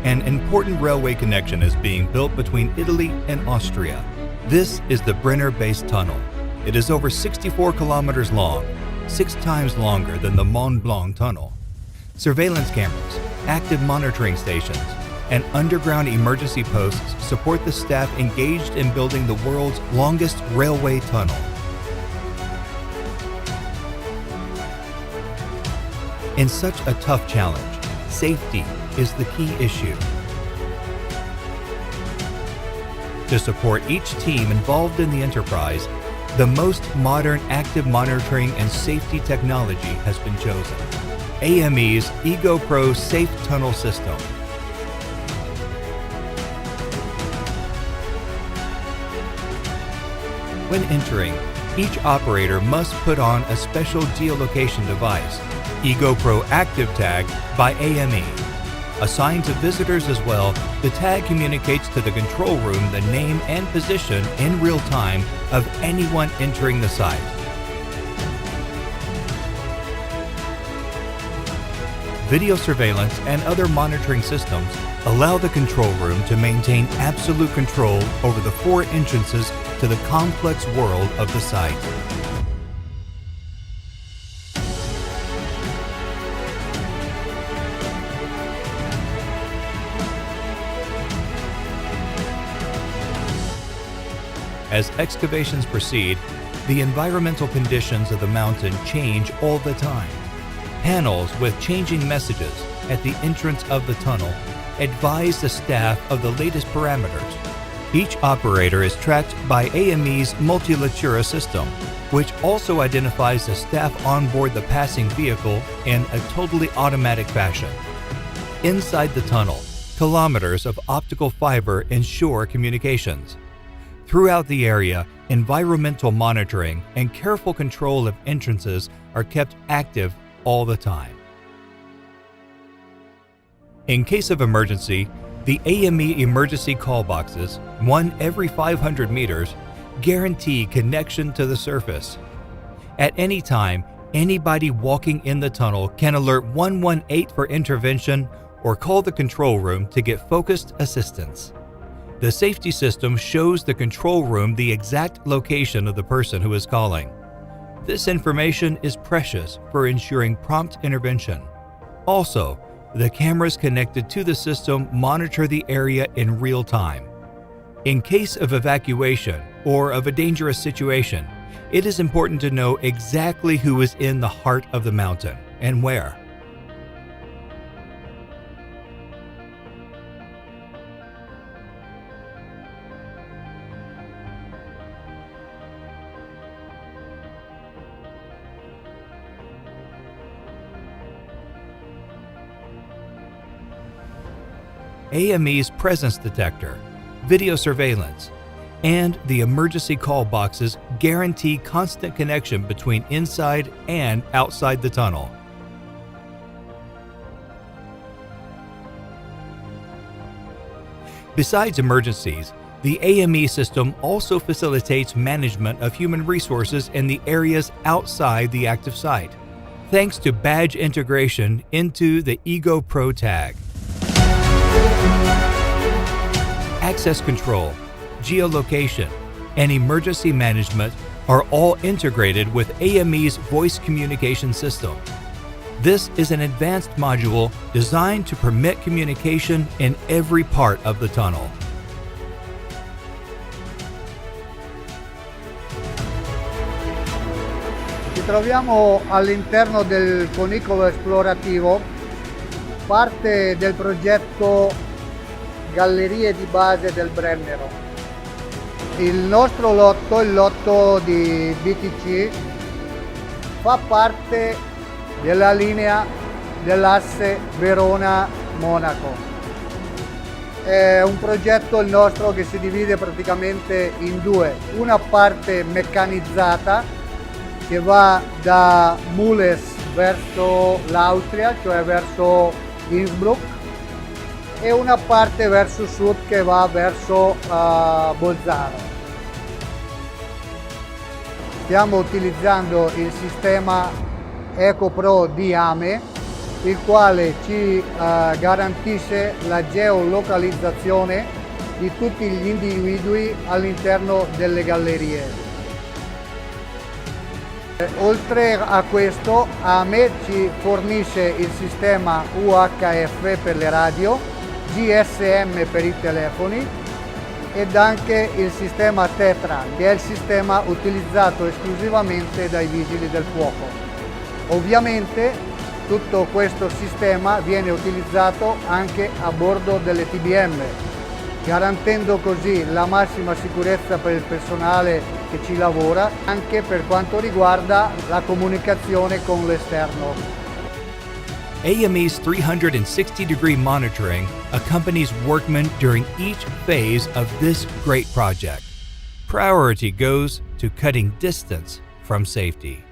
an important railway connection is being built between Italy and Austria. This is the Brenner-based tunnel. It is over 64 kilometers long, 6 times longer than the Mont Blanc tunnel. Surveillance cameras, active monitoring stations, and underground emergency posts support the staff engaged in building the world's longest railway tunnel. In such a tough challenge, safety is the key issue. To support each team involved in the enterprise, the most modern active monitoring and safety technology has been chosen. AME's EGOpro Safe Tunnel System. When entering, each operator must put on a special geolocation device, EGOpro Active Tag by AME. Assigned to visitors as well, the tag communicates to the control room the name and position in real time of anyone entering the site. Video surveillance and other monitoring systems allow the control room to maintain absolute control over the 4 entrances to the complex world of the site. As excavations proceed, the environmental conditions of the mountain change all the time. Panels with changing messages at the entrance of the tunnel advise the staff of the latest parameters. Each operator is tracked by AME's Multilatura system, which also identifies the staff on board the passing vehicle in a totally automatic fashion. Inside the tunnel, kilometers of optical fiber ensure communications. Throughout the area, environmental monitoring and careful control of entrances are kept active all the time. In case of emergency, the AME emergency call boxes, one every 500 meters, guarantee connection to the surface. At any time, anybody walking in the tunnel can alert 118 for intervention or call the control room to get focused assistance. The safety system shows the control room the exact location of the person who is calling. This information is precious for ensuring prompt intervention. Also, the cameras connected to the system monitor the area in real time. In case of evacuation or of a dangerous situation, it is important to know exactly who is in the heart of the mountain and where. AME's presence detector, video surveillance, and the emergency call boxes guarantee constant connection between inside and outside the tunnel. Besides emergencies, the AME system also facilitates management of human resources in the areas outside the active site, thanks to badge integration into the EGOpro tag. Access control, geolocation, and emergency management are all integrated with AME's voice communication system. This is an advanced module designed to permit communication in every part of the tunnel. Ci troviamo all'interno del conicolo esplorativo, parte del progetto Gallerie di base del Brenner. Il nostro lotto, il lotto di BTC, fa parte della linea dell'asse Verona-Monaco. È un progetto il nostro che si divide praticamente in 2, una parte meccanizzata che va da Mules verso l'Austria, cioè verso Innsbruck, e una parte verso sud che va verso Bolzano. Stiamo utilizzando il sistema EGOpro di AME il quale ci garantisce la geolocalizzazione di tutti gli individui all'interno delle gallerie. Oltre a questo, AME ci fornisce il sistema UHF per le radio, GSM per i telefoni ed anche il sistema Tetra, che è il sistema utilizzato esclusivamente dai vigili del fuoco. Ovviamente tutto questo sistema viene utilizzato anche a bordo delle TBM, garantendo così la massima sicurezza per il personale che ci lavora, anche per quanto riguarda la comunicazione con l'esterno. AME's 360-degree monitoring accompanies workmen during each phase of this great project. Priority goes to cutting distance from safety.